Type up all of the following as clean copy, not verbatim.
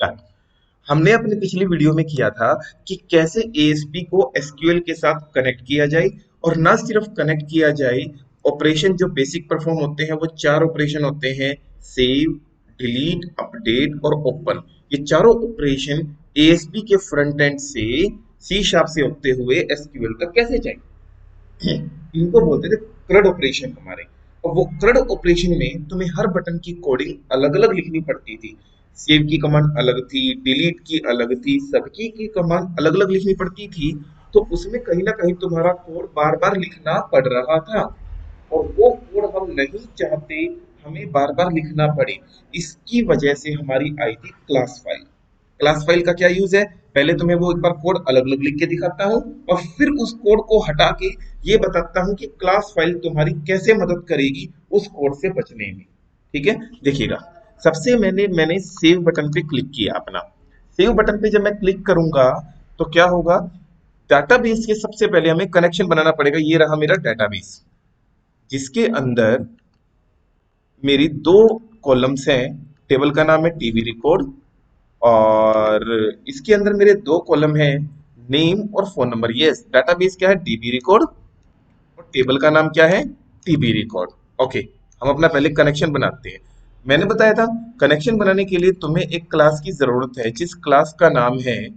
Done. हमने अपने पिछली वीडियो में किया था कि कैसे एएसपी को एसक्यूएल के साथ कनेक्ट किया जाए, और ना सिर्फ कनेक्ट किया जाए, ऑपरेशन जो बेसिक परफॉर्म होते हैं वो चार ऑपरेशन होते हैं: सेव, डिलीट, अपडेट और ओपन। ये चारों ऑपरेशन एएसपी के फ्रंट एंड से सी शार्प से होते हुए एसक्यूएल तक कैसे जाए, इनको बोलते थे क्रड ऑपरेशन हमारे। और वो क्रड ऑपरेशन में तुम्हें हर बटन की कोडिंग अलग अलग लिखनी पड़ती थी। सेव की कमांड अलग थी, डिलीट की अलग थी, सबकी की कमांड अलग अलग लिखनी पड़ती थी। तो उसमें कहीं ना कहीं तुम्हारा कोड बार बार लिखना पड़ रहा था, और वो कोड हम नहीं चाहते हमें बार बार लिखना पड़े। इसकी वजह से हमारी आई थी क्लास फाइल। क्लास फाइल का क्या यूज है? पहले तुम्हें वो एक बार कोड अलग अलग लिख के दिखाता हूँ, और फिर उस कोड को हटा के ये बताता हूँ कि क्लास फाइल तुम्हारी कैसे मदद करेगी उस कोड से बचने में। ठीक है, देखिएगा। सबसे मैंने सेव बटन पे क्लिक किया अपना। सेव बटन पे जब मैं क्लिक करूंगा तो क्या होगा? डाटाबेस के सबसे पहले हमें कनेक्शन बनाना पड़ेगा। ये रहा मेरा डाटाबेस, जिसके अंदर मेरी दो कॉलम्स हैं। टेबल का नाम है टीबी रिकॉर्ड, और इसके अंदर मेरे दो कॉलम हैं, नेम और फोन नंबर। यस, डाटाबेस क्या है? डीबी रिकॉर्ड, और टेबल का नाम क्या है? TB record. ओके, हम अपना पहले कनेक्शन बनाते हैं। मैंने बताया था कनेक्शन बनाने के लिए तुम्हें एक क्लास की जरूरत है, जिस क्लास का नाम है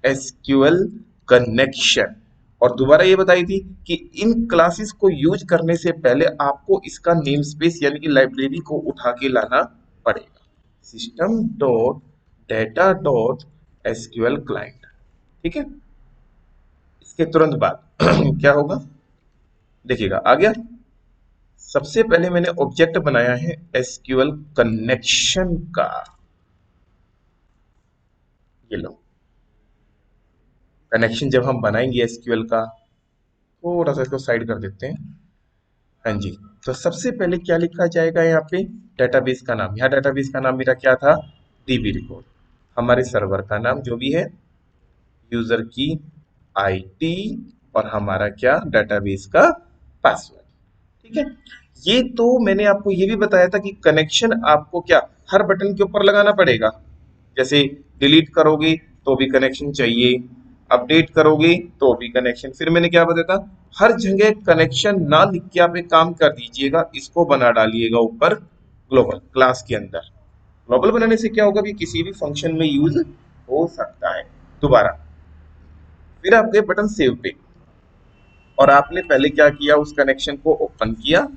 एसक्यूएल कनेक्शन। और दोबारा ये बताई थी कि इन क्लासेस को यूज करने से पहले आपको इसका नेम स्पेस यानी कि लाइब्रेरी को उठा के लाना पड़ेगा। System dot data dot SQL client. ठीक है, इसके तुरंत बाद क्या होगा देखिएगा, आ गया। सबसे पहले मैंने ऑब्जेक्ट बनाया है एसक्यूएल कनेक्शन का। ये लो, कनेक्शन जब हम बनाएंगे एसक्यूएल का, थोड़ा सा इसको साइड कर देते हैं। हाँ जी, तो सबसे पहले क्या लिखा जाएगा यहाँ पे? डेटाबेस का नाम। यहाँ डेटाबेस का नाम मेरा क्या था? DB record. हमारे सर्वर का नाम जो भी है, यूजर की आईडी, और हमारा क्या? डेटाबेस का पासवर्ड। ठीक है, ये तो मैंने आपको ये भी बताया था कि कनेक्शन आपको क्या हर बटन के ऊपर लगाना पड़ेगा। जैसे डिलीट करोगे तो भी कनेक्शन चाहिए, अपडेट करोगे तो भी कनेक्शन। फिर मैंने क्या बताया था? हर जगह कनेक्शन ना लिख के आप एक काम कर दीजिएगा, इसको बना डालिएगा ऊपर ग्लोबल क्लास के अंदर। ग्लोबल बनाने से क्या होगा भी, किसी भी फंक्शन में यूज हो सकता है। दोबारा फिर आप गए बटन सेव पे, और आपने पहले क्या किया? उस कनेक्शन को ओपन किया,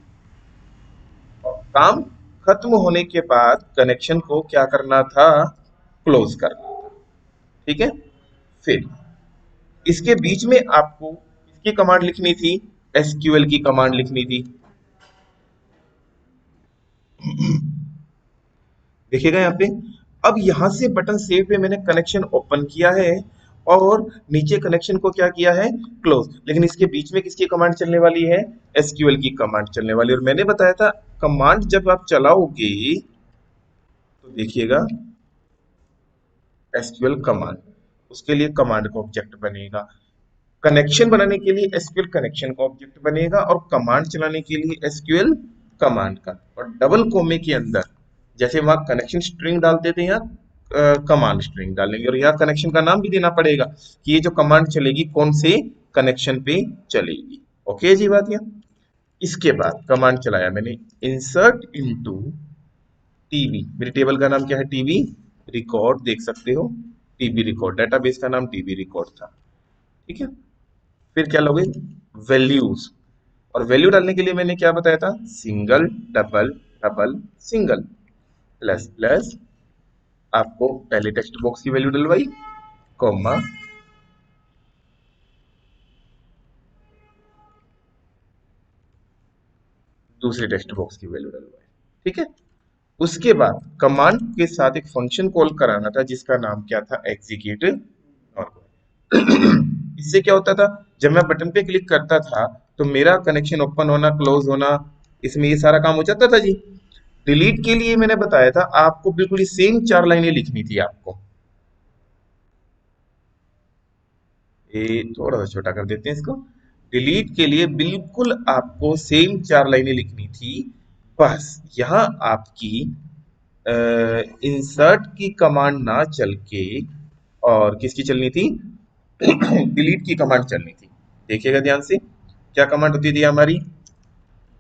और काम खत्म होने के बाद कनेक्शन को क्या करना था? क्लोज करना था। ठीक है, फिर इसके बीच में आपको इसकी कमांड लिखनी थी, एसक्यूएल की कमांड लिखनी थी। देखिएगा यहाँ पे, अब यहां से बटन सेव पे मैंने कनेक्शन ओपन किया है, और नीचे कनेक्शन को क्या किया है? क्लोज। लेकिन इसके बीच में किसकी कमांड चलने वाली है? एसक्यूएल की कमांड चलने वाली है। और मैंने बताया था कमांड जब आप चलाओगे तो देखिएगा एसक्यूएल कमांड, उसके लिए कमांड का ऑब्जेक्ट बनेगा। कनेक्शन बनाने के लिए एसक्यूएल कनेक्शन का ऑब्जेक्ट बनेगा, और कमांड चलाने के लिए एसक्यूएल कमांड का। और डबल कोमे के अंदर जैसे वहां कनेक्शन स्ट्रिंग डालते थे, यहाँ कमांड स्ट्रिंग डालेंगे, और यहाँ कनेक्शन का नाम भी देना पड़ेगा कि ये जो कमांड चलेगी कौन से कनेक्शन पे चलेगी। ओके जी, बात यहाँ। इसके बाद कमांड चलाया मैंने, इंसर्ट इनटू टीबी। मेरे टेबल का नाम क्या है? टीबी रिकॉर्ड, देख सकते हो टीबी रिकॉर्ड। डेटाबेस का नाम टीबी रिकॉर्ड था। ठीक है, फिर क्या लोगे? वैल्यूज। और वैल्यू डालने के लिए मैंने क्या बताया था? Single, double, double, single, plus plus. आपको पहले टेक्स्ट बॉक्स की वैल्यू डलवाई, कॉमा, दूसरे टेक्स्ट बॉक्स की वैल्यू डलवाई। ठीक है, उसके बाद कमांड के साथ एक फंक्शन कॉल कराना था, जिसका नाम क्या था? Execute normal. इससे क्या होता था? जब मैं बटन पे क्लिक करता था तो मेरा कनेक्शन ओपन होना, क्लोज होना, इसमें ये सारा काम हो जाता था जी। डिलीट के लिए मैंने बताया था आपको बिल्कुल सेम चार लाइनें लिखनी थी आपको। ये थोड़ा सा छोटा कर देते हैं इसको। डिलीट के लिए बिल्कुल आपको सेम चार लाइनें लिखनी थी। बस यहां आपकी इंसर्ट की कमांड ना चल के और किसकी चलनी थी? डिलीट की कमांड चलनी थी। देखिएगा ध्यान से, क्या कमांड होती थी हमारी?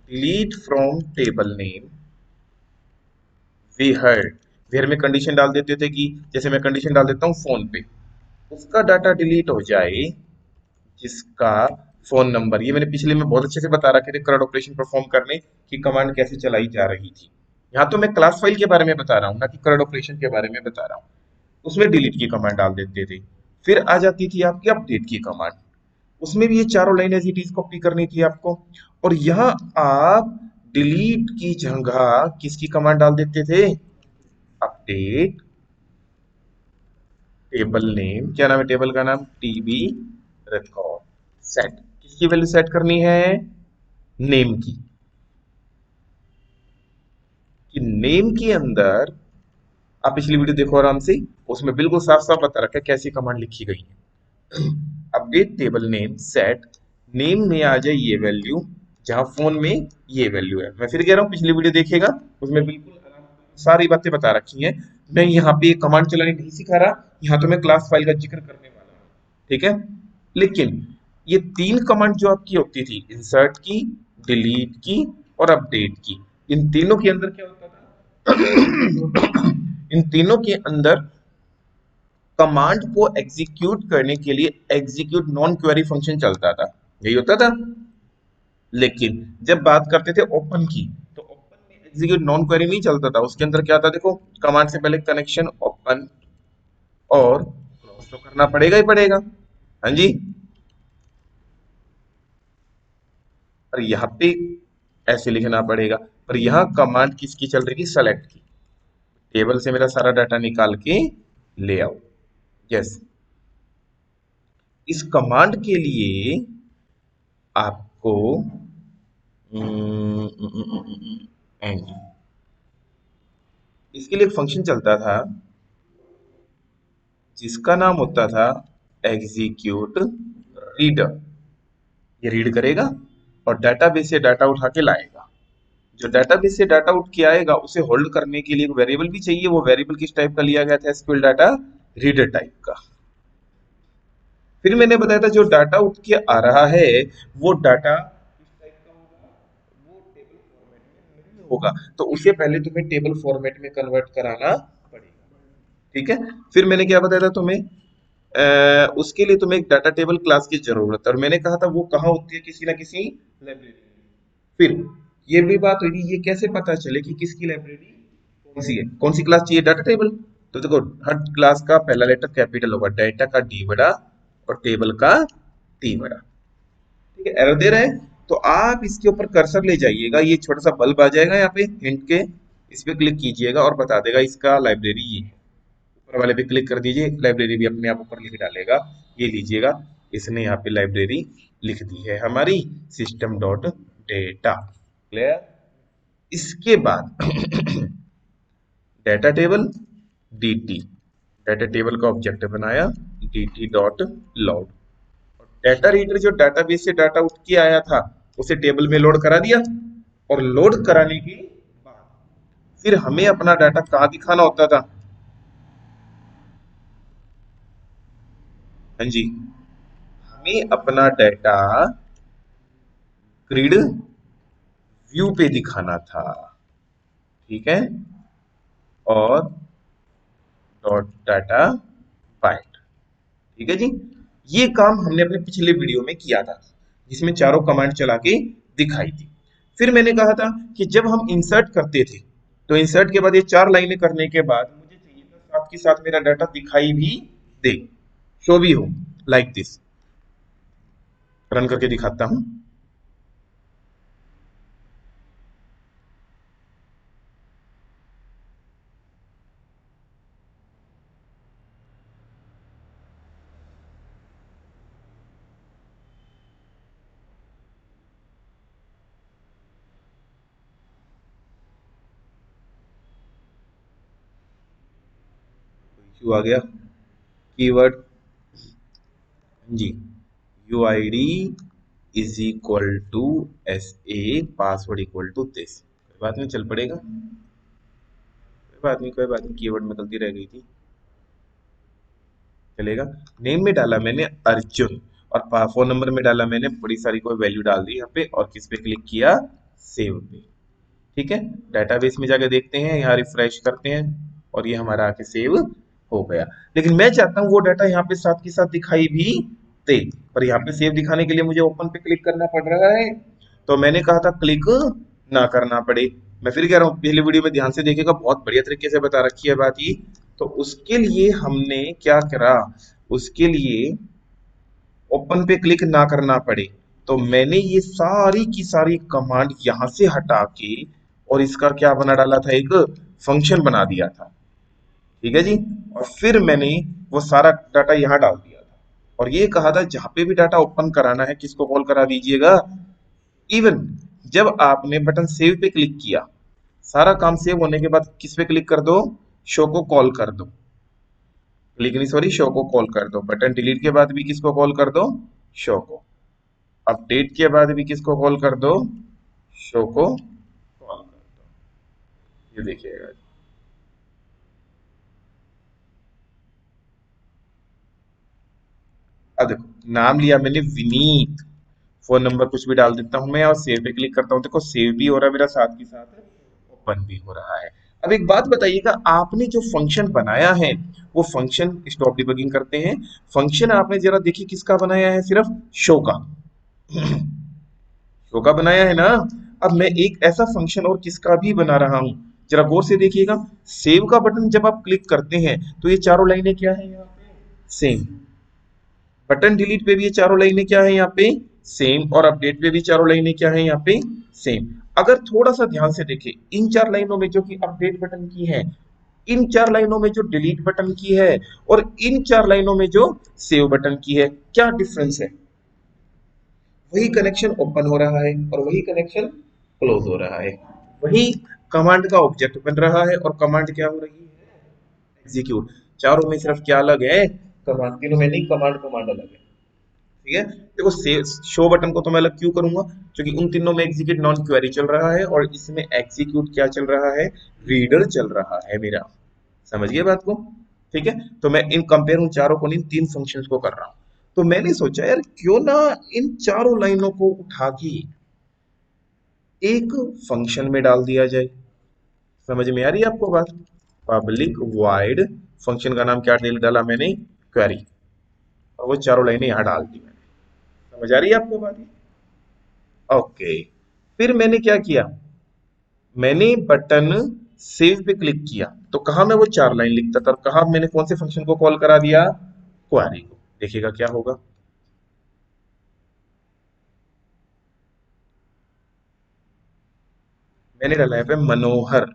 Delete from table name वेहर। वेहर में कंडीशन डाल देते थे कि जैसे मैं कंडीशन डाल देता हूँ फोन पे, उसका डाटा डिलीट हो जाए जिसका फोन नंबर, ये मैंने पिछले में बहुत अच्छे से बता रखे थे करंट ऑपरेशन परफॉर्म करने की कमांड कैसे चलाई जा रही थी। यहाँ तो मैं क्लास फाइल के बारे में बता रहा हूँ ना कि करंट ऑपरेशन के बारे में बता रहा हूँ। उसमें डिलीट की कमांड डाल देते थे। फिर आ जाती थी आपकी अपडेट की कमांड, उसमें भी ये चारों line as it is copy करनी थी आपको। और यहाँ आप डिलीट की जगह किसकी कमांड डाल देते थे? अपडेट टेबल नेम, क्या नाम है टेबल का नाम? TB record set. किसकी वैल्यू सेट करनी है? नेम की। कि नेम के अंदर आप पिछली वीडियो देखो आराम से, उसमें बिल्कुल साफ साफ बता रखा है कैसी कमांड लिखी गई है। Update table name set, name में आ जाए ये वैल्यू, जहां फोन में ये वैल्यू है। मैं फिर कह रहा हूँ पिछली वीडियो देखिएगा, उसमें बिल्कुल आराम से सारी बातें बता रखी हैं। मैं यहाँ पे कमांड चलानी नहीं सिखा रहा, यहाँ तो मैं क्लास फाइल का जिक्र करने वाला हूँ, ठीक है। लेकिन ये तीन कमांड जो आपकी होती थी, इंसर्ट की, डिलीट की और अपडेट की, इन तीनों के अंदर क्या होता था? इन तीनों के अंदर कमांड को एग्जीक्यूट करने के लिए एग्जीक्यूट नॉन क्वेरी फंक्शन चलता था, यही होता था। लेकिन जब बात करते थे ओपन की, तो ओपन में एग्जीक्यूट नॉन क्वेरी नहीं चलता था। उसके अंदर क्या था देखो, कमांड से पहले कनेक्शन ओपन और क्लोज तो करना पड़ेगा ही पड़ेगा। हाँ जी। और यहाँ पे ऐसे लिखना पड़ेगा। पर यहाँ कमांड किसकी चल रही थी? सेलेक्ट की। टेबल से मेरा सारा डाटा निकाल के ले आओ। यस। इस कमांड के लिए आपको एंड, इसके लिए एक फंक्शन चलता था जिसका नाम होता था एग्जीक्यूट रीडर। ये रीड करेगा और डेटाबेस से डाटा उठा के लाएगा। जो डेटाबेस से डाटा उठ के आएगा उसे होल्ड करने के लिए एक वेरिएबल भी चाहिए। वो वेरिएबल किस टाइप का लिया गया था? एसक्यूएल डाटा रीडर टाइप का। फिर मैंने बताया था जो डाटा उठ के आ रहा है वो डाटा किस टाइप का होगा? वो टेबल फॉर्मेट में नहीं होगा, तो उसे पहले तुम्हें टेबल फॉर्मेट में कन्वर्ट कराना पड़ेगा, ठीक है। फिर मैंने क्या बताया था तुम्हें? उसके लिए तुम्हें एक डाटा टेबल क्लास की जरूरत है, और मैंने कहा था वो कहाँ होती है? किसी ना किसी लाइब्रेरी में। फिर ये भी बात हुई, ये कैसे पता चले कि किसकी लाइब्रेरी कौन सी है? कौन सी क्लास चाहिए? Data table. तो देखो, हर क्लास का पहला लेटर कैपिटल होगा, डाटा का डी बड़ा और टेबल का टी बड़ा, ठीक है। एरर दे रहा है तो आप इसके ऊपर कर्सर ले जाइएगा, ये छोटा सा बल्ब आ जाएगा यहाँ पे हिंट के, इस पे क्लिक कीजिएगा और बता देगा इसका लाइब्रेरी ये है। ऊपर वाले पे क्लिक कर दीजिए, लाइब्रेरी भी अपने आप ऊपर लिख डालेगा। ये लीजिएगा, इसने यहाँ पे लाइब्रेरी लिख दी है हमारी, सिस्टम डॉट डेटा। क्लियर? इसके बाद data table dt, data table का ऑब्जेक्ट बनाया dt dot load. Data reader जो डाटाबेस से डाटा उठ के आया था उसे टेबल में लोड करा दिया, और लोड कराने के बाद फिर हमें अपना डाटा कहाँ दिखाना होता था? हाँ जी, हमें अपना डाटा ग्रिड व्यू पे दिखाना था, ठीक है। और डॉट डाटा बाइट, ठीक है जी। ये काम हमने अपने पिछले वीडियो में किया था, जिसमें चारों कमांड चला के दिखाई थी। फिर मैंने कहा था कि जब हम इंसर्ट करते थे तो इंसर्ट के बाद ये चार लाइनें करने के बाद मुझे चाहिए था साथ के साथ मेरा डाटा दिखाई भी दे, शो भी हो, लाइक दिस। रन करके दिखाता हूं। इशू आ गया, कीवर्ड जी, U I D is equal to S A, password equal to this. बात में चल पड़ेगा, बात नहीं, कोई बात नहीं, कीवर्ड में गलती रह गई थी, चलेगा। नेम में डाला मैंने अर्जुन, और फोन नंबर में डाला मैंने बड़ी सारी कोई वैल्यू डाल दी यहाँ पे, और किस पे क्लिक किया, सेव पे। ठीक है, डेटाबेस में जाके देखते हैं, यहाँ रिफ्रेश करते हैं, और ये हमारा आके सेव हो गया। लेकिन मैं चाहता हूँ वो डाटा यहाँ पे साथ के साथ दिखाई भी दे, पर यहाँ पे सेव दिखाने के लिए मुझे ओपन पे क्लिक करना पड़ रहा है। तो मैंने कहा था क्लिक ना करना पड़े। मैं फिर कह रहा हूँ, पिछले वीडियो में ध्यान से देखेगा, बहुत बढ़िया तरीके से बता रखी है बात ये। तो उसके लिए हमने क्या करा, उसके लिए ओपन पे क्लिक ना करना पड़े, तो मैंने ये सारी की सारी कमांड यहां से हटा के, और इसका क्या बना डाला था, एक फंक्शन बना दिया था। ठीक है जी। और फिर मैंने वो सारा डाटा यहाँ डाल दिया था, और ये कहा था जहां पे भी डाटा ओपन कराना है किसको कॉल करा दीजिएगा। इवन जब आपने बटन सेव पे क्लिक किया, सारा काम सेव होने के बाद किस पे क्लिक कर दो, शो को कॉल कर दो, क्लिक नहीं सॉरी, शो को कॉल कर दो। बटन डिलीट के बाद भी किसको कॉल कर दो, शो को। अपडेट के बाद भी किसको कॉल कर दो, शो को कॉल कर दो। ये देखिएगा, अब देखो नाम लिया मैंने विनीत, फोन नंबर कुछ भी डाल देता हूं मैं, और सेव पे क्लिक करता हूं, देखो सेव भी हो रहा है मेरा, साथ के साथ ओपन भी हो रहा है। अब एक बात बताइएगा, आपने जो फंक्शन बनाया है, वो फंक्शन, स्टॉप डिबगिंग करते हैं, फंक्शन आपने जरा देखिए किसका बनाया है, सिर्फ शो का। शो का बनाया है ना। अब मैं एक ऐसा फंक्शन और किसका भी बना रहा हूं, जरा गौर से देखिएगा। सेव का बटन जब आप क्लिक करते हैं तो ये चारों लाइनें क्या है यहाँ पे, सेम। बटन डिलीट पे भी ये चारों लाइनें क्या है यहाँ पे, सेम। और अपडेट पे भी चारों लाइनें क्या है यहाँ पे, सेम। अगर थोड़ा सा ध्यान से देखें, इन चार लाइनों में जो कि अपडेट बटन की है, इन चार लाइनों में जो डिलीट बटन की है, और इन चार लाइनों में जो सेव बटन की है, क्या डिफरेंस है। वही कनेक्शन ओपन हो रहा है और वही कनेक्शन क्लोज हो रहा है, वही कमांड का ऑब्जेक्ट बन रहा है और कमांड क्या हो रही है, एग्जीक्यूट। चारों में सिर्फ क्या अलग है, कमांड। तीनों में नहीं, कमांड कमांड अलग है। ठीक है, देखो शो बटन को तो मैं अलग क्यों करूंगा, क्योंकि उन तीनों में एग्जीक्यूट नॉन क्वेरी चल रहा है, और इसमें एग्जीक्यूट क्या चल रहा है, रीडर चल रहा है मेरा। समझ गए बात को। ठीक है, तो मैं इन कंपेयर उन चारों को, इन तीन फंक्शंस को कर रहा हूं। तो मैंने सोचा यार क्यों ना इन चारों लाइनों को उठा के एक फंक्शन में डाल दिया जाए। समझ में आ रही है आपको बात। पब्लिक वाइड फंक्शन का नाम क्या डाला मैंने, क्वेरी, और वो चारों लाइनें यहां डाल दी मैंने। समझ आ रही है आपको बात। ओके, फिर मैंने क्या किया, मैंने बटन सेव पे क्लिक किया, तो कहा मैं वो चार लाइन लिखता था, और कहा मैंने कौन से फंक्शन को कॉल करा दिया, क्वेरी को। देखिएगा क्या होगा, मैंने डाला है पे मनोहर,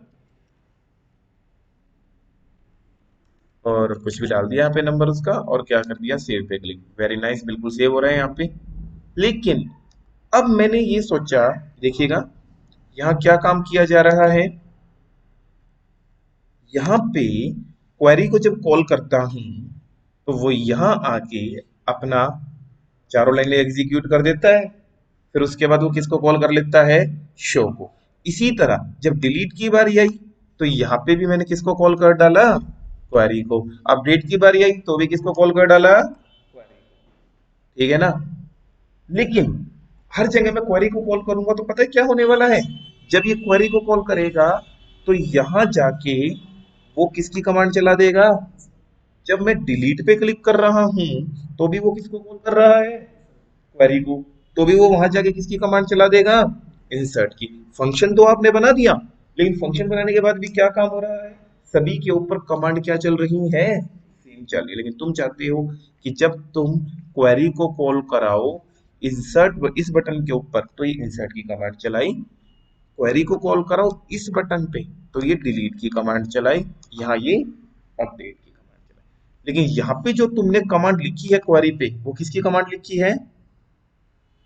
और कुछ भी डाल दिया यहाँ पे नंबर उसका, और क्या कर दिया, सेव पे क्लिक। वेरी नाइस, बिल्कुल सेव हो रहे हैं यहाँ पे। लेकिन अब मैंने ये सोचा, देखिएगा यहाँ क्या काम किया जा रहा है, यहाँ पे क्वेरी को जब कॉल करता हूं, तो वो यहाँ आके अपना चारों लाइनें एग्जीक्यूट कर देता है, फिर उसके बाद वो किसको कॉल कर लेता है, शो को। इसी तरह जब डिलीट की बारी आई, तो यहाँ पे भी मैंने किसको कॉल कर डाला, क्वेरी को। अपडेट की बारी आई तो भी किसको कॉल कर डाला, क्वेरी को। ठीक है ना। लेकिन हर जगह मैं क्वेरी को कॉल करूंगा तो पता है क्या होने वाला है, जब ये क्वेरी को कॉल करेगा, तो यहां जाके वो किसकी कमांड चला देगा, जब मैं डिलीट पे क्लिक कर रहा हूं तो भी वो किसको कॉल कर रहा है, क्वेरी को। तो भी वो वहां जाके किसकी कमांड चला देगा, इंसर्ट की। फंक्शन तो आपने बना दिया, लेकिन फंक्शन बनाने के बाद भी क्या काम हो रहा है, सभी के ऊपर कमांड क्या चल रही है, सेम चल रही है। लेकिन तुम चाहते हो कि जब तुम क्वेरी को कॉल कराओ इंसर्ट इस बटन के ऊपर, तो ये इंसर्ट की कमांड चलाई, क्वेरी को कॉल कराओ इस बटन पे, तो ये डिलीट की कमांड चलाई, यहाँ ये अपडेट की कमांड चलाई। लेकिन यहाँ पे जो तुमने कमांड लिखी है क्वेरी पे, वो किसकी कमांड लिखी है,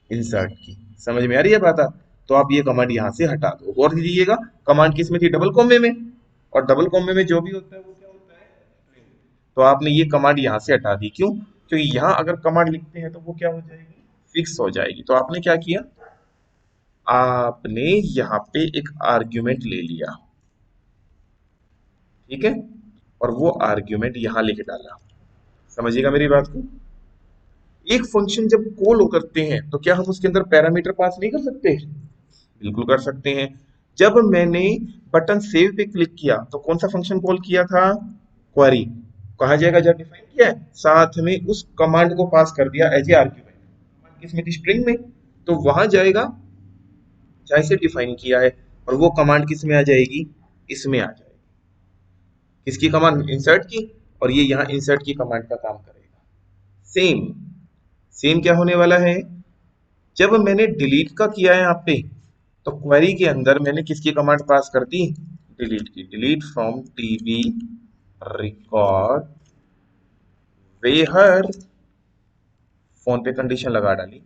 इंसर्ट की। समझ में आ रही है बात। तो आप ये कमांड यहां से हटा दो। गौर दीजिएगा, कमांड किस में थी, डबल कॉमे में, और डबल कॉमे में जो भी होता है वो क्या होता है, तो आपने ये कमांड यहां से हटा दी। क्यों, क्योंकि यहां अगर कमांड लिखते हैं तो वो क्या हो जाएगी, फिक्स हो जाएगी। तो आपने क्या किया, आपने यहाँ पे एक आर्ग्यूमेंट ले लिया। ठीक है, और वो आर्ग्यूमेंट यहां लिख डाला। समझिएगा मेरी बात को। एक फंक्शन जब कॉल करते हैं तो क्या हम उसके अंदर पैरामीटर पास नहीं कर सकते? बिल्कुल कर सकते हैं। जब मैंने बटन सेव पे क्लिक किया तो कौन सा फंक्शन कॉल किया था? क्वेरी। कहा जाएगा जब डिफाइन किया है, साथ में उस कमांड को पास कर दिया एज ए आर्ग्यूमेंट, किसमें थी? स्ट्रिंग में। तो वहां जाएगा जहां से डिफाइन किया है, और वो कमांड किस में आ जाएगी? इसमें आ जाएगी। किसकी कमांड? इंसर्ट की। और ये यहाँ इंसर्ट की कमांड का काम करेगा। सेम। सेम क्या होने वाला है? जब मैंने डिलीट का किया है यहाँ पे, तो क्वेरी के अंदर मैंने किसकी कमांड पास कर दी? डिलीट की। Delete from TB record वेहर, phone पे कंडीशन लगा डाली,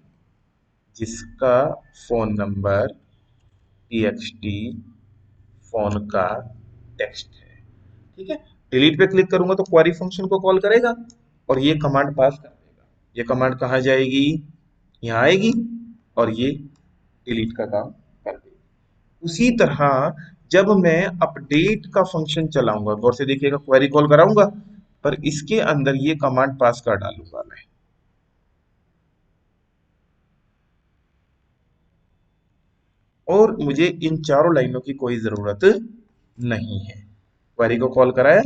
जिसका फोन नंबर टीएक्सटी फोन का टेक्स्ट है। ठीक है। डिलीट पे क्लिक करूंगा तो क्वेरी फंक्शन को कॉल करेगा और ये कमांड पास कर देगा। ये कमांड कहाँ जाएगी? यहाँ आएगी, और ये डिलीट का काम कर देगी। उसी तरह जब मैं अपडेट का फंक्शन चलाऊंगा, गौर से देखिएगा, क्वेरी कॉल कराऊंगा पर इसके अंदर ये कमांड पास कर डालूंगा मैं। और मुझे इन चारों लाइनों की कोई जरूरत नहीं है। क्वेरी को कॉल कराया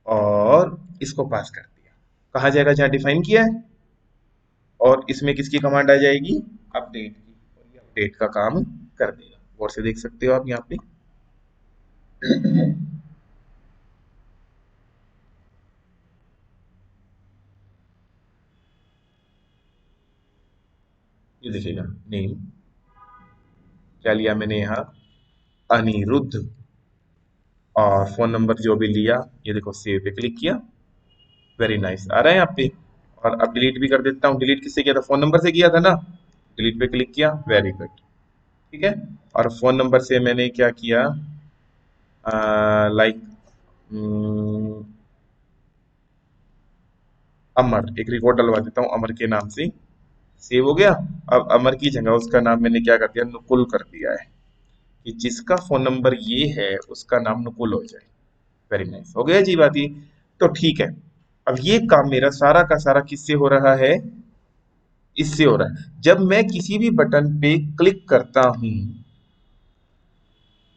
और इसको पास कर दिया, कहा जाएगा जहां डिफाइन किया है, और इसमें किसकी कमांड आ जाएगी? अपडेट की। और ये अपडेट का काम कर देगा। गौर से देख सकते हो आप यहाँ पे। ये देखिएगा, नेम क्या लिया मैंने यहाँ? अनिरुद्ध। और फोन नंबर जो भी लिया, ये देखो सेव पे क्लिक किया। वेरी नाइस, आ रहा है यहाँ पे। और अब डिलीट भी कर देता हूँ। डिलीट किससे किया था? फोन नंबर से किया था ना। डिलीट पे क्लिक किया, वेरी गुड। ठीक है। और फोन नंबर से मैंने क्या किया? लाइक अमर, एक रिकॉर्ड डलवा देता हूँ अमर के नाम से। सेव हो गया। अब अमर की जगह उसका नाम मैंने क्या कर दिया? नुकुल कर दिया है, कि जिसका फोन नंबर ये है उसका नाम नुकुल हो जाए। वेरी नाइस, हो गया जी बात ये। तो ठीक है, अब ये काम मेरा सारा का सारा किससे हो रहा है? इससे हो रहा है। जब मैं किसी भी बटन पे क्लिक करता हूं,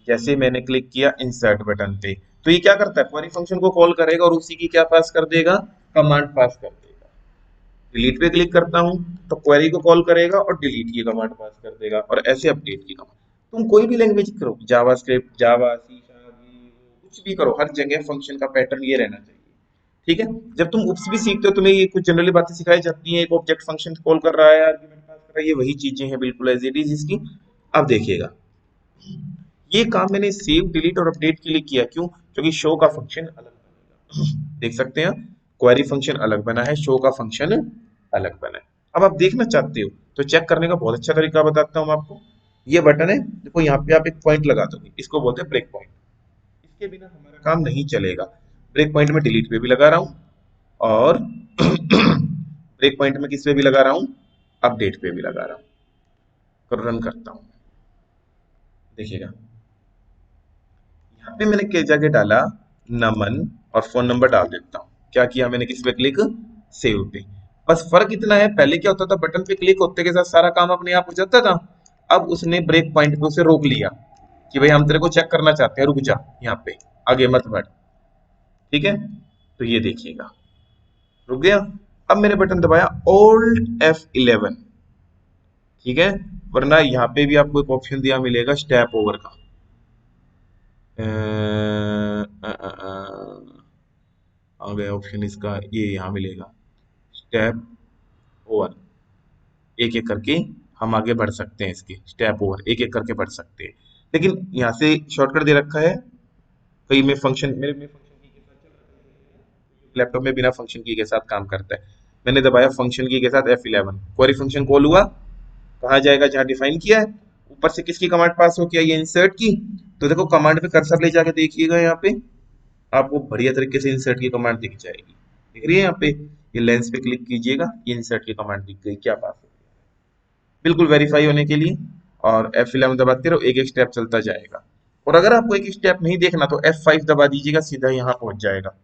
जैसे मैंने क्लिक किया इंसर्ट बटन पे, तो ये क्या करता है? क्वेरी फंक्शन को कॉल करेगा और उसी की क्या पास कर देगा? कमांड पास कर देगा। डिलीट पे क्लिक करता हूं तो क्वेरी को कॉल करेगा और डिलीट की कमांड पास कर देगा, और ऐसे अपडेट की कमांड। तुम कोई भी लैंग्वेज करो, जावा स्क्रिप्ट, जावा, सी शार्प, कुछ भी करो, हर जगह फंक्शन का पैटर्न ये रहना चाहिए। ठीक है। जब तुम उप्स भी सीखते हो, तुम्हें ये कुछ जनरली बातें सिखाई जाती हैं। एक ऑब्जेक्ट फंक्शन कॉल कर रहा है, आर्गुमेंट पास कर रहा है, ये वही चीजें हैं बिल्कुल एज इट इज इसकी। अब देखिएगा, ये काम मैंने सेव, डिलीट और अपडेट के लिए किया। क्यों? क्योंकि शो का फंक्शन अलग बनेगा। देख सकते हैं, क्वेरी फंक्शन अलग बना है, शो का फंक्शन अलग बना है। अब आप देखना चाहते हो तो चेक करने का बहुत अच्छा तरीका बताता हूँ आपको। ये बटन है, देखो यहाँ पे आप एक पॉइंट लगा दोगे, इसको बोलते हैं ब्रेक पॉइंट। इसके बिना हमारा काम नहीं चलेगा। ब्रेक पॉइंट में डिलीट पे भी लगा रहा हूँ, और ब्रेक पॉइंट में किस पे भी लगा रहा हूँ? अपडेट पे भी लगा रहा हूँ। रन करता हूँ, देखिएगा यहाँ पे मैंने क्या जगह डाला? नमन, और फोन नंबर डाल देता हूँ। क्या किया मैंने? किस पे क्लिक? सेव पे। बस फर्क इतना है, पहले क्या होता था? बटन पे क्लिक होते के साथ सारा काम अपने आप हो जाता था। अब उसने ब्रेक पॉइंट पे उसे रोक लिया कि भाई हम तेरे को चेक करना चाहते हैं, रुक जा यहाँ पे, आगे मत बढ़। ठीक है। तो ये देखिएगा, रुक गया। अब मैंने बटन दबाया Alt F11। ठीक है। वरना यहाँ पे भी आपको एक ऑप्शन दिया मिलेगा स्टेप ओवर का। आ गया ऑप्शन इसका, ये यहाँ मिलेगा स्टेप ओवर। एक एक करके हम आगे बढ़ सकते हैं, इसके स्टेप ओवर एक एक करके बढ़ सकते हैं। लेकिन यहाँ से शॉर्टकट दे रखा है। कई में फंक्शन, मेरे में फंक्शन की के साथ चल रहा है, लैपटॉप में बिना फंक्शन की के साथ काम करता है। मैंने दबाया फंक्शन की के साथ F11, क्वेरी फंक्शन कॉल हुआ। कहा जाएगा जहां डिफाइन किया है। ऊपर से किसकी कमांड पास हो किया? ये इंसर्ट की। तो देखो कमांड पे कर्सर ले जाके देखिएगा, यहाँ पे आपको बढ़िया तरीके से इंसर्ट की कमांड दिख जाएगी। दिख रही है यहाँ पे? ये लेंस पे क्लिक कीजिएगा, ये इंसर्ट की कमांड दिख गई, क्या पास हो बिल्कुल वेरीफाई होने के लिए। और F11 दबाते रहो, एक एक स्टेप चलता जाएगा। और अगर आपको एक स्टेप नहीं देखना तो F5 दबा दीजिएगा, सीधा यहाँ पहुंच जाएगा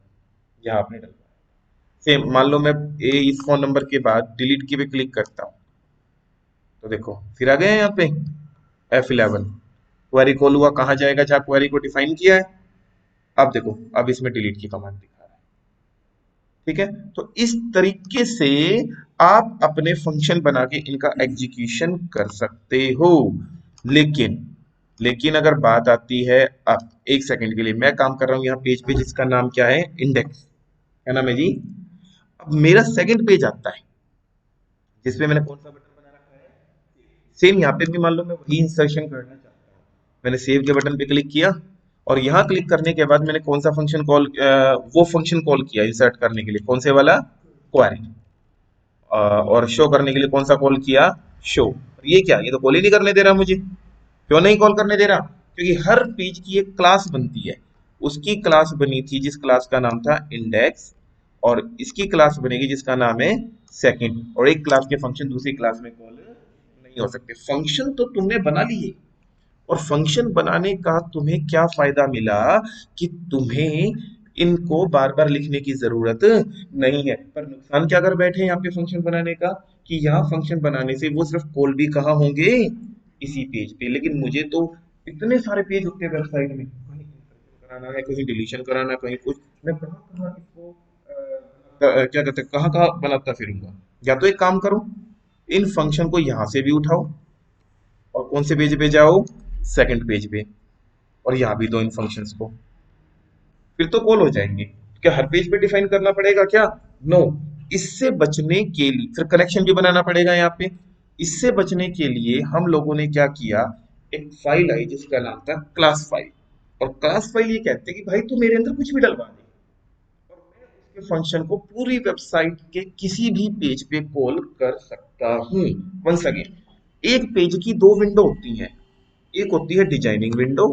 जहाँ आपने डलवाया। सेम मान लो मैं इस फोन नंबर के बाद डिलीट की पे क्लिक करता हूँ, तो देखो फिर आ गए हैं यहाँ पे F11, क्वेरी कॉल हुआ, कहाँ जाएगा जहाँ क्वेरी को डिफाइन किया है। अब देखो, अब इसमें डिलीट की कमांड दिखा रहा है। ठीक है, तो इस तरीके से आप अपने फंक्शन बना के इनका एग्जीक्यूशन कर सकते हो। लेकिन लेकिन अगर बात आती है, अब एक सेकंड के लिए मैं काम कर रहा हूं यहाँ पेज पे जिसका नाम क्या है, इंडेक्स, क्या नाम है जी। अब मेरा सेकंड पेज आता है जिसपे मैंने कौन सा बटन बना रखा है, सेम यहाँ पे भी मान लो मैं वही इंसर्शन करना चाहता हूँ, मैंने सेव के बटन पे क्लिक किया और यहाँ क्लिक करने के बाद मैंने कौन सा फंक्शन कॉल, वो फंक्शन कॉल किया इंसर्ट करने के लिए, कौन से वाला, क्वेरी। और शो करने के लिए कौन सा कॉल किया, शो। ये क्या, ये तो कॉल ही नहीं करने दे रहा मुझे। क्यों नहीं कॉल करने दे रहा, क्योंकि हर पेज की एक क्लास बनती है, उसकी क्लास बनी थी जिस क्लास का नाम था इंडेक्स, और इसकी क्लास बनेगी जिसका नाम है सेकंड, और एक क्लास के फंक्शन दूसरी क्लास में कॉल नहीं हो सकते। फंक्शन तो तुमने बना लिए, और फंक्शन बनाने का तुम्हें क्या फायदा मिला कि तुम्हें इनको बार बार लिखने की जरूरत नहीं है। पर नुकसान क्या कर बैठे हैं यहाँ पे फंक्शन बनाने का, कि यहाँ फंक्शन बनाने से वो सिर्फ कॉल भी कहाँ होंगे, इसी पेज पे। लेकिन मुझे तो इतने सारे पेज होते हैं वेबसाइट में, कहीं इंसर्शन कराना है, कहीं डिलीशन कराना है, कहीं कुछ, मैं कहाँ कहाँ इसको क्या कहते हैं, कहाँ कहाँ बनाता फिरूंगा। या तो एक काम करो, इन फंक्शन को यहाँ से भी उठाओ और कौन से पेज पे जाओ, सेकंड पेज पे, और यहाँ भी दो इन फंक्शंस को, फिर तो कॉल हो जाएंगे। क्या हर पेज पे डिफाइन करना पड़ेगा क्या, नो। इससे बचने के लिए फिर कनेक्शन भी बनाना पड़ेगा यहाँ पे। इससे बचने के लिए हम लोगों ने क्या किया, एक फाइल आई जिसका नाम था क्लास फाइल। और क्लास फाइल ये कहते हैं कि भाई तू मेरे अंदर कुछ भी डलवा दे, और मैं उसके फंक्शन को पूरी वेबसाइट के किसी भी पेज पे कॉल कर सकता हूँ। वंस अगेन, एक पेज की दो विंडो होती हैं, एक होती है डिजाइनिंग विंडो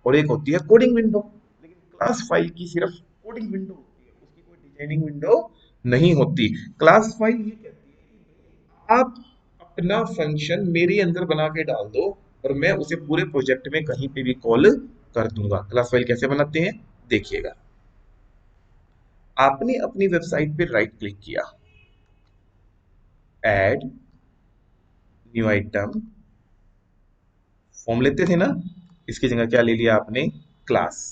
और एक होती है कोडिंग विंडो। लेकिन क्लास फाइल की सिर्फ कोडिंग विंडो होती है, उसकी कोई डिजाइनिंग विंडो नहीं होती। क्लास फाइल ये कहती है कि आप अपना फंक्शन मेरे अंदर बना के डाल दो और मैं उसे पूरे प्रोजेक्ट में कहीं पे भी कॉल कर दूंगा। क्लास फाइल कैसे बनाते हैं देखिएगा। आपने अपनी वेबसाइट पे राइट क्लिक किया, ऐड न्यू आइटम, फॉर्म लेते थे ना, इसकी जगह क्या ले लिया आपने, क्लास।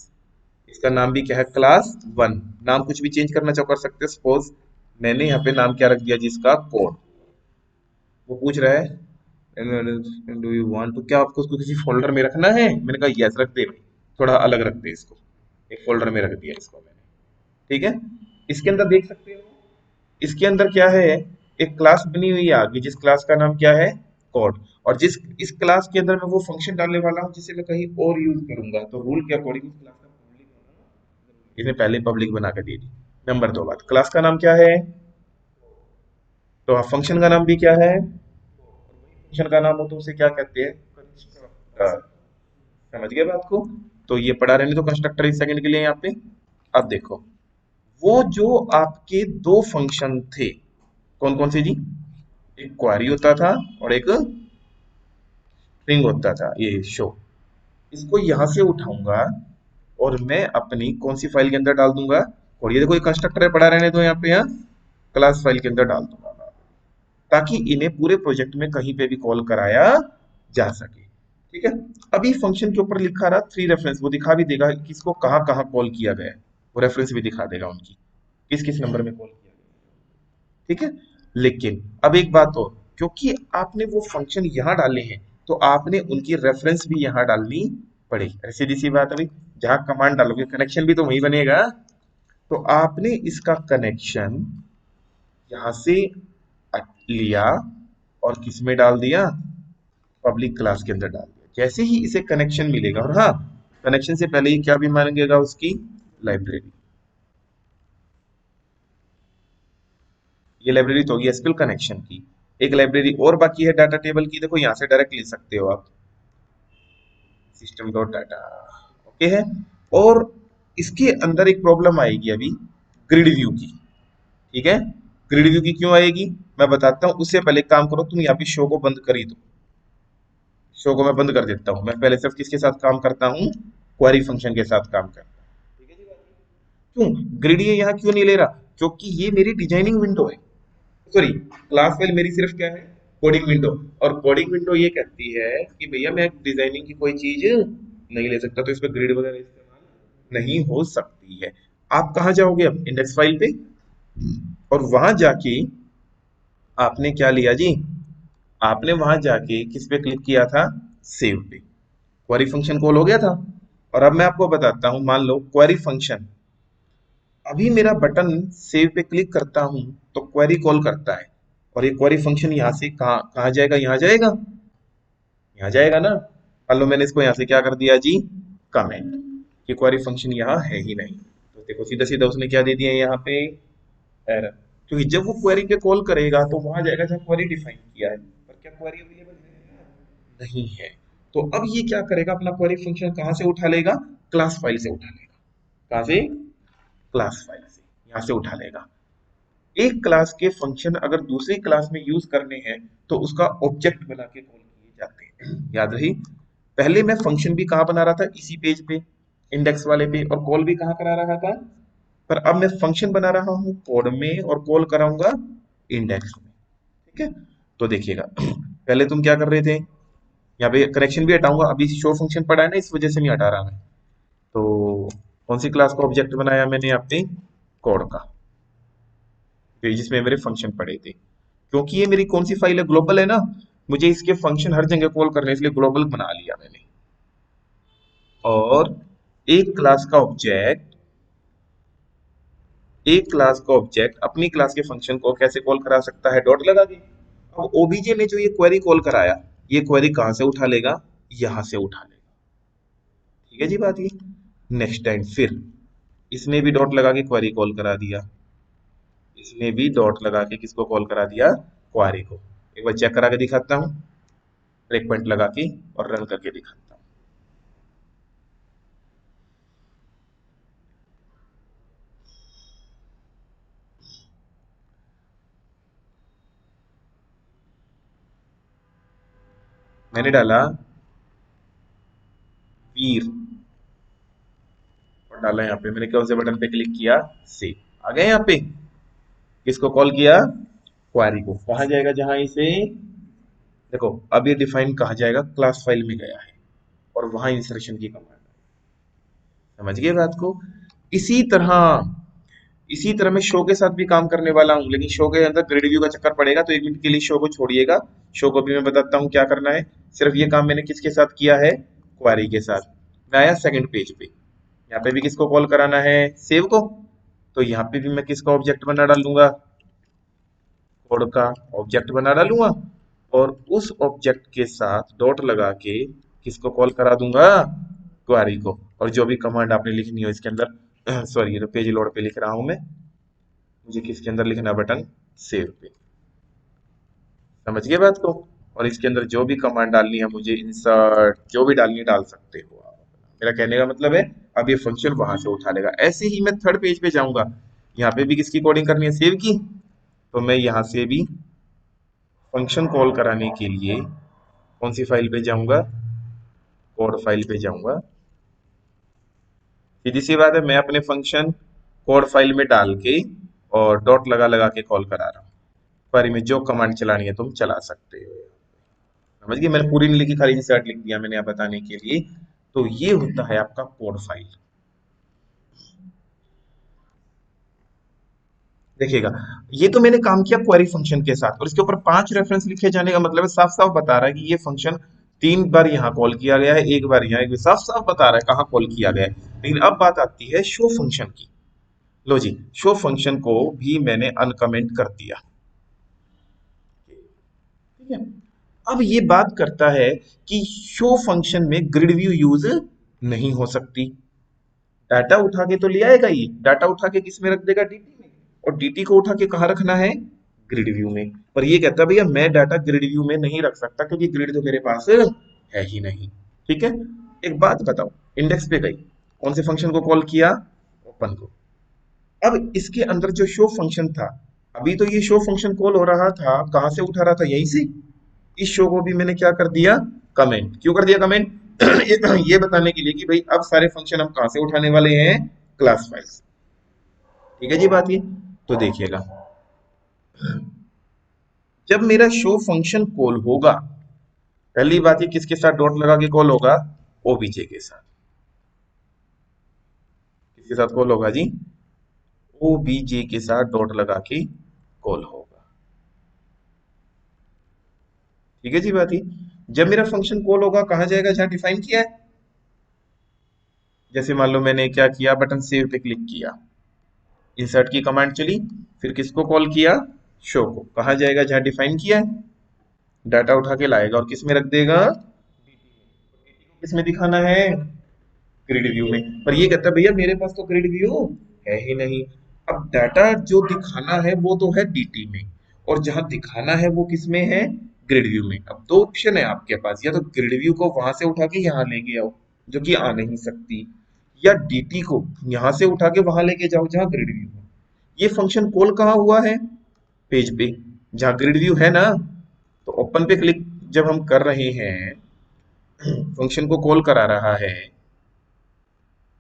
इसका नाम भी क्या है, क्लास वन। नाम कुछ भी चेंज करना चाहो कर सकते हो। सपोज मैंने यहाँ पे नाम क्या रख दिया जिसका, कोड। वो पूछ रहा है डू यू वांट, तो क्या आपको उसको किसी फोल्डर में रखना है, मैंने कहा यस रख दे भाई, थोड़ा अलग रख दे इसको, एक फोल्डर में रख दिया इसको मैंने। ठीक है, इसके अंदर देख सकते हो, इसके अंदर क्या है, एक क्लास बनी हुई है आगे जिस क्लास का नाम क्या है, कोड। और जिस इस क्लास के अंदर मैं वो फंक्शन डालने वाला हूँ जिसे मैं कहीं और यूज करूंगा, तो रूल के अकॉर्डिंग उस क्लास का पब्लिक होना, इसने पहले पब्लिक बना के दे दी। नंबर दो बात, क्लास का नाम क्या है, तो फंक्शन का नाम भी क्या है, फंक्शन का नाम हो तो उसे क्या कहते हैं, कंस्ट्रक्टर। समझ गए बात को। तो ये पढ़ा रहने तो कंस्ट्रक्टर इस सेकंड के लिए यहाँ पे। अब देखो, वो जो आपके दो फंक्शन थे, कौन कौन से जी, एक क्वारी होता था और एक स्ट्रिंग होता था, ये शो। इसको यहां से उठाऊंगा और मैं अपनी कौन सी फाइल के अंदर डाल दूंगा, और ये देखो ये कंस्ट्रक्टर है, पड़ा रहने दो यहाँ पे, यहाँ क्लास फाइल के अंदर डाल दूंगा मैं, ताकि इन्हें पूरे प्रोजेक्ट में कहीं पे भी कॉल कराया जा सके। ठीक है, अभी फंक्शन के ऊपर लिखा रहा थ्री रेफरेंस, वो दिखा भी देगा किसको कहाँ कहाँ कॉल किया गया है, वो रेफरेंस भी दिखा देगा उनकी, किस किस नंबर में कॉल किया गया। ठीक है, लेकिन अब एक बात और, क्योंकि आपने वो फंक्शन यहाँ डाले हैं तो आपने उनकी रेफरेंस भी यहाँ डालनी पड़ेगी। सीधी सी बात है भाई, जहाँ कमांड डालोगे कनेक्शन भी तो वही बनेगा। तो आपने इसका कनेक्शन यहाँ से लिया और किस में डाल दिया, पब्लिक क्लास के अंदर डाल दिया। जैसे ही इसे कनेक्शन मिलेगा, और हाँ, कनेक्शन से पहले ही क्या भी मांगेगा, उसकी लाइब्रेरी। ये लाइब्रेरी तो होगी एसक्यूएल कनेक्शन की। एक लाइब्रेरी और बाकी है डाटा टेबल की, देखो यहाँ से डायरेक्ट ले सकते हो आप, सिस्टम डॉट डाटा। ओके है, और इसके अंदर एक प्रॉब्लम आएगी अभी, ग्रिड व्यू की। ठीक है, ग्रिड व्यू की क्यों आएगी मैं बताता हूँ, उससे पहले एक काम करो, तुम यहाँ पे शो को बंद कर ही दो। शो को मैं बंद कर देता हूँ, मैं पहले सिर्फ किसके साथ काम करता हूँ, क्वेरी फंक्शन के साथ काम करता है। ठीक है जी। क्यों ग्रिड ये यहाँ क्यों नहीं ले रहा? क्योंकि ये मेरी डिजाइनिंग विंडो है, सॉरी क्लास फाइल मेरी सिर्फ क्या है, कोडिंग विंडो। और कोडिंग विंडो ये कहती है कि भैया मैं डिजाइनिंग की कोई चीज नहीं ले सकता, तो इस पर ग्रिड वगैरह इस्तेमाल नहीं हो सकती है। आप कहाँ जाओगे अब? इंडेक्स फाइल पे, और वहां जाके आपने क्या लिया जी? आपने वहां जाके किस पे क्लिक किया था? सेव पे। क्वेरी फंक्शन कॉल हो गया था। और अब मैं आपको बताता हूं, मान लो क्वेरी फंक्शन, अभी मेरा बटन सेव पे क्लिक करता हूं तो क्वेरी कॉल करता है, और ये क्वेरी फंक्शन यहाँ से कहाँ कहाँ जाएगा? यहाँ जाएगा, यहाँ जाएगा ना। मान लो मैंने इसको यहाँ से क्या कर दिया जी? कमेंट। ये क्वेरी फंक्शन यहाँ है ही नहीं, तो देखो सीधा सीधा उसने क्या दे दिया यहाँ पे? एरर। क्योंकि जब वो क्वेरी पे कॉल करेगा तो वहां जाएगा जहाँ क्वेरी डिफाइन किया है, पर क्या क्वेरी अवेलेबल है? नहीं है। तो अब ये क्या करेगा? अपना क्वेरी फंक्शन कहाँ से उठा लेगा? क्लास फाइल से उठा लेगा। कहाँ से? क्लास फाइल से, यहाँ से उठा लेगा। एक क्लास के फंक्शन अगर दूसरी क्लास में यूज करने हैं तो उसका ऑब्जेक्ट बना के कॉल किए जाते हैं। याद रही, पहले मैं फंक्शन भी कहाँ बना रहा था? इसी पेज पे, इंडेक्स वाले पे, और कॉल भी कहाँ करा रहा था? पर अब मैं फंक्शन बना रहा हूँ कोड में और कॉल कराऊंगा इंडेक्स में। ठीक है, तो देखिएगा पहले तुम क्या कर रहे थे? यहाँ पे करेक्शन भी हटाऊंगा, अभी शो फंक्शन पड़ा है ना, इस वजह से नहीं हटा रहा मैं। तो कौन सी क्लास का ऑब्जेक्ट बनाया मैंने यहाँ पे? कोड का, जिसमें मेरे फंक्शन पड़े थे। क्योंकि ये मेरी कौन सी फाइल है? ग्लोबल है ना, मुझे इसके फंक्शन हर जगह कॉल करने, इसलिए ग्लोबल बना लिया मैंने। और एक क्लास का ऑब्जेक्ट, एक क्लास का ऑब्जेक्ट अपनी क्लास के फंक्शन को कैसे कॉल करा सकता है? डॉट लगा के। अब ओबीजे में जो ये क्वेरी कॉल कराया, ये क्वेरी कहां से उठा लेगा? यहां से उठा लेगा। ठीक है जी बात ये। नेक्स्ट टाइम फिर इसमें भी डॉट लगा के क्वेरी कॉल करा दिया, इसमें भी डॉट लगा के किसको कॉल करा दिया? क्वेरी को। एक बार चेक करा के दिखाता हूँ, ब्रेक पॉइंट लगा के और रन करके दिखाता हूँ। मैंने डाला वीर, और डाला यहाँ पे मैंने कौन से बटन पे क्लिक किया? से। आ गए यहाँ पे, किसको कॉल किया? क्वेरी को। कहा जाएगा जहां इसे, देखो अब ये डिफाइन कहा जाएगा? क्लास फाइल में गया है, और वहां इंसर्शन की कमांड। समझ गए बात को? इसी तरह, इसी तरह मैं शो के साथ भी काम करने वाला हूँ, लेकिन शो के अंदर ग्रिड व्यू का चक्कर पड़ेगा, तो 1 मिनट के लिए शो को छोड़िएगा। शो को भी मैं बताता हूँ क्या करना है। सिर्फ ये काम मैंने किसके साथ किया है? क्वेरी के साथ। मैं आया सेकंड पेज पे, यहाँ पे भी किसको कॉल कराना है? सेव को। तो यहाँ पे भी मैं किसका ऑब्जेक्ट बना डालूंगा? कोड का ऑब्जेक्ट बना डालूंगा, और उस ऑब्जेक्ट के साथ डॉट लगा के किसको कॉल करा दूंगा? क्वेरी को। और जो भी कमांड आपने लिखनी हो इसके अंदर सॉरी, ये तो पेज लोड पे लिख रहा हूं मैं, मुझे किसके अंदर लिखना है? बटन सेव पे। समझ गए बात को? और इसके अंदर जो भी कमांड डालनी है मुझे, इंसर्ट जो भी डालनी है डाल सकते हो आप। मेरा कहने का मतलब है अब ये फंक्शन वहां से उठा लेगा। ऐसे ही मैं थर्ड पेज पे जाऊंगा, यहाँ पे भी किसकी कोडिंग करनी है? सेव की। तो मैं यहाँ से भी फंक्शन कॉल कराने के लिए कौन सी फाइल पे जाऊंगा? कोड फाइल पे जाऊंगा। सीधी सी बात है, मैं अपने फंक्शन कोड फाइल में डाल के और डॉट लगा लगा के कॉल करा रहा हूँ। क्वेरी में जो कमांड चलानी है तुम चला सकते हो। समझ गए? मैंने पूरी नहीं लिखी, खाली इंसर्ट लिख दिया मैंने आप बताने के लिए। तो ये होता है आपका कोड फाइल। देखिएगा, ये तो मैंने काम किया क्वेरी फंक्शन के साथ, और इसके ऊपर 5 रेफरेंस लिखे जाने का मतलब है साफ साफ बता रहा है कि ये फंक्शन 3 बार यहाँ कॉल किया गया है, 1 बार यहाँ, एक साफ साफ बता रहा है कहाँ कॉल किया गया है। लेकिन अब बात आती है शो फंक्शन की। लो जी, शो फंक्शन को भी मैंने अनकमेंट कर दिया। ठीक है, अब ये बात करता है कि शो फंक्शन में ग्रिड व्यू यूज नहीं हो सकती। डाटा उठा के तो ले आएगा, ये डाटा उठा के किस में रख देगा? डीटी में। और डीटी को उठा के कहाँ रखना है? ग्रिड व्यू में। पर ये कहता है भैया मैं डाटा ग्रिड व्यू में नहीं रख सकता, क्योंकि ग्रिड तो मेरे पास है ही नहीं। ठीक है, एक बात बताओ, इंडेक्स पे गई, कौन से फंक्शन को कॉल किया? ओपन को। अब इसके अंदर जो शो फंक्शन था, अभी तो ये शो फंक्शन कॉल हो रहा था, कहां से उठा रहा था? यहीं से। इस शो को भी मैंने क्या कर दिया? कमेंट। क्यों कर दिया कमेंट? ये बताने के लिए कि भाई अब सारे फंक्शन हम कहां से उठाने वाले हैं, क्लास फाइल्स। ठीक है जी बात ये। तो देखिएगा, जब मेरा शो फंक्शन कॉल होगा, पहली बात ये किसके साथ डॉट लगा के कॉल होगा, ओबीजे के साथ। किसके साथ कॉल होगा जी, ओबीजे के साथ डॉट लगा के कॉल होगा। ठीक है जी बात ये। जब मेरा फंक्शन कॉल होगा कहां जाएगा, जहां डिफाइन किया है। जैसे मान लो मैंने क्या किया, बटन सेव पे क्लिक किया, इंसर्ट की कमांड चली, फिर किसको कॉल किया, शो को। कहां जाएगा, जहां डिफाइन किया है, डाटा उठा के लाएगा और किस में रख देगा, किस में दिखाना है, ग्रिड व्यू में। पर ये कहता है भैया मेरे पास तो ग्रिड व्यू है ही नहीं। अब डाटा जो दिखाना है वो तो है डीटी में, और जहां दिखाना है वो किस में है, ग्रिड व्यू में। अब दो ऑप्शन है आपके पास, या तो ग्रिड व्यू को वहां से उठा के यहाँ लेके आओ, जो कि आ नहीं सकती, या डीटी को यहां से उठा के वहां लेके जाओ जहां ग्रिड व्यू है। ये फंक्शन कॉल कहाँ हुआ है, पेज पे, जहां ग्रिड व्यू है ना। तो ओपन पे क्लिक जब हम कर रहे हैं, फंक्शन को कॉल करा रहा है,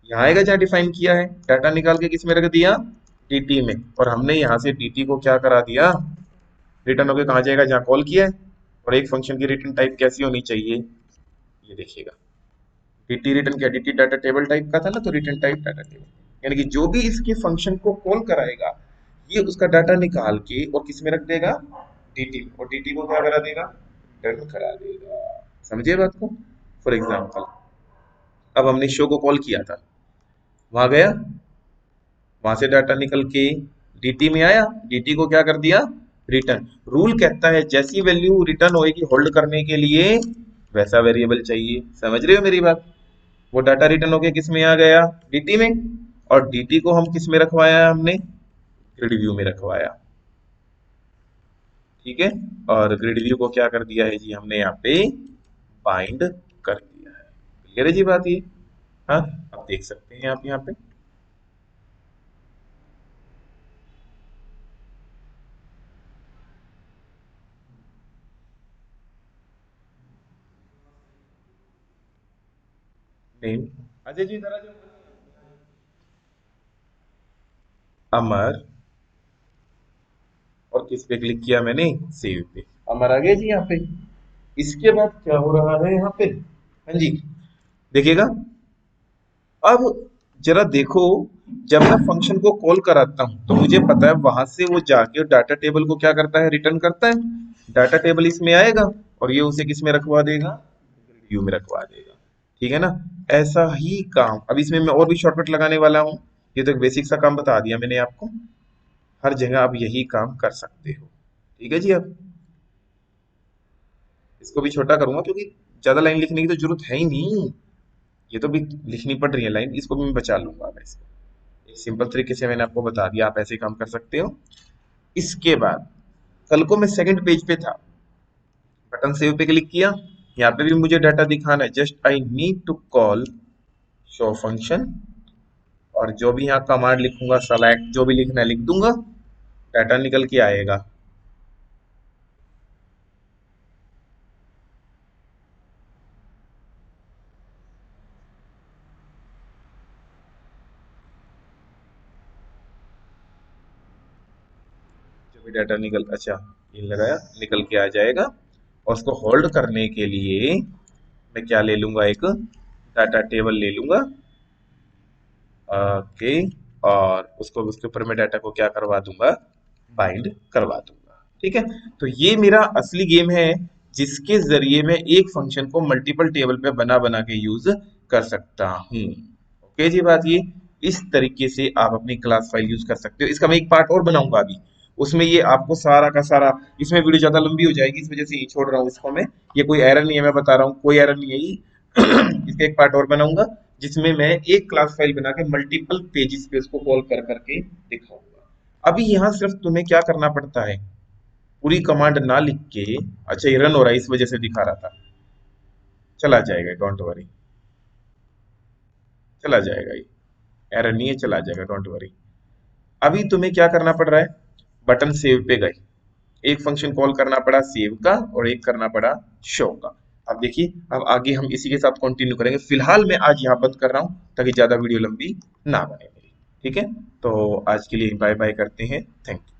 यहाँ आएगा जहाँ डिफाइन किया है, डाटा निकाल के किस में रख दिया, डीटी में। और हमने यहाँ से डीटी को क्या करा दिया, रिटर्न होके कहाँ जाएगा, जहाँ कॉल किया है। और एक फंक्शन की रिटर्न टाइप कैसी होनी चाहिए, ये देखिएगा, डीटी रिटर्न क्या, डीटी डाटा टेबल टाइप का था ना, तो रिटर्न टाइप डाटा टेबल। यानी कि जो भी इसके फंक्शन को कॉल कराएगा, ये उसका डाटा निकाल के और किस में रख देगा, डीटी में। और डीटी को क्या करा देगा, रिटर्न करा देगा। समझिए बात को। फॉर एग्जाम्पल, अब हमने शो को कॉल किया था, वहां गया, वहां से डाटा निकल के डीटी में आया, डीटी को क्या कर दिया, रिटर्न। रूल कहता है जैसी वैल्यू रिटर्न होएगी होल्ड करने के लिए वैसा वेरिएबल चाहिए। समझ रहे हो मेरी बात। वो डाटा रिटर्न होके किस में आ गया, डीटी में। और डीटी को हम किस में रखवाया, हमने ग्रिड व्यू में रखवाया। ठीक है। और ग्रिड व्यू को क्या कर दिया है जी, हमने यहाँ पे बाइंड कर दिया है। क्लियर है जी बात ये। हाँ, आप देख सकते हैं आप यहाँ पे। नेम, अजय जी जरा, जो अमर, और किस पे क्लिक किया मैंने, सेव पे। अमर आ गया जी यहाँ पे। इसके बाद क्या हो रहा है यहाँ पे, हाँ जी, देखिएगा। अब जरा देखो, जब मैं फंक्शन को कॉल कराता हूं तो मुझे पता है वहां से वो जाके डाटा टेबल को क्या करता है, रिटर्न करता है। डाटा टेबल इसमें आएगा और ये उसे किस में रखवा देगा, व्यू में रखवा देगा। ठीक है ना। ऐसा ही काम अब इसमें मैं और भी शॉर्टकट लगाने वाला हूँ। ये तो एक बेसिक सा काम बता दिया मैंने आपको, हर जगह आप यही काम कर सकते हो। ठीक है जी। अब इसको भी छोटा करूंगा क्योंकि ज्यादा लाइन लिखने की तो जरूरत है ही नहीं। ये तो भी लिखनी पड़ रही है लाइन, इसको भी मैं बचा लूंगा मैं इसको। एक सिंपल तरीके से मैंने आपको बता दिया, आप ऐसे काम कर सकते हो। इसके बाद कल को मैं सेकंड पेज पे था, बटन सेव पे क्लिक किया, यहाँ पे भी मुझे डाटा दिखाना है। Just I need to call show function, और जो भी यहाँ कमांड लिखूंगा, सेलेक्ट, जो भी लिखना है लिख दूंगा, डाटा निकल के आएगा। जो भी डाटा निकल, अच्छा ये लगाया, निकल के आ जाएगा। और उसको होल्ड करने के लिए मैं क्या ले लूंगा, एक डाटा टेबल ले लूंगा। ओके। और उसको उसके ऊपर मैं डाटा को क्या करवा दूंगा, बाइंड करवा दूंगा। ठीक है। तो ये मेरा असली गेम है, जिसके जरिए मैं एक फंक्शन को मल्टीपल टेबल पे बना बना के यूज कर सकता हूँ। ओके जी बात ये। इस तरीके से आप अपनी क्लास फाइल यूज कर सकते हो। इसका मैं एक पार्ट और बनाऊंगा अभी, उसमें ये आपको सारा का सारा, इसमें वीडियो ज्यादा लंबी हो जाएगी, इस वजह से ये छोड़ रहा हूँ इसको मैं। ये कोई एरर नहीं है, मैं बता रहा हूँ, कोई एरर नहीं है ये। इसका एक पार्ट और बनाऊंगा, जिसमें मैं एक क्लास फाइल बना के मल्टीपल पेजेस पे उसको कॉल कर करके दिखाऊंगा। अभी यहाँ सिर्फ तुम्हें क्या करना पड़ता है, पूरी कमांड ना लिख के, अच्छा ये रन हो रहा है इस वजह से दिखा रहा था, चला जाएगा, डोंट वरी, चला जाएगा, ये एरर नहीं है, चला जाएगा, डोंट वरी। अभी तुम्हें क्या करना पड़ रहा है, बटन सेव पे गए, एक फंक्शन कॉल करना पड़ा सेव का और एक करना पड़ा शो का। अब देखिए, अब आगे हम इसी के साथ कंटिन्यू करेंगे। फिलहाल मैं आज यहाँ बंद कर रहा हूँ ताकि ज्यादा वीडियो लंबी ना बने मेरी। ठीक है, तो आज के लिए बाय बाय करते हैं। Thank you.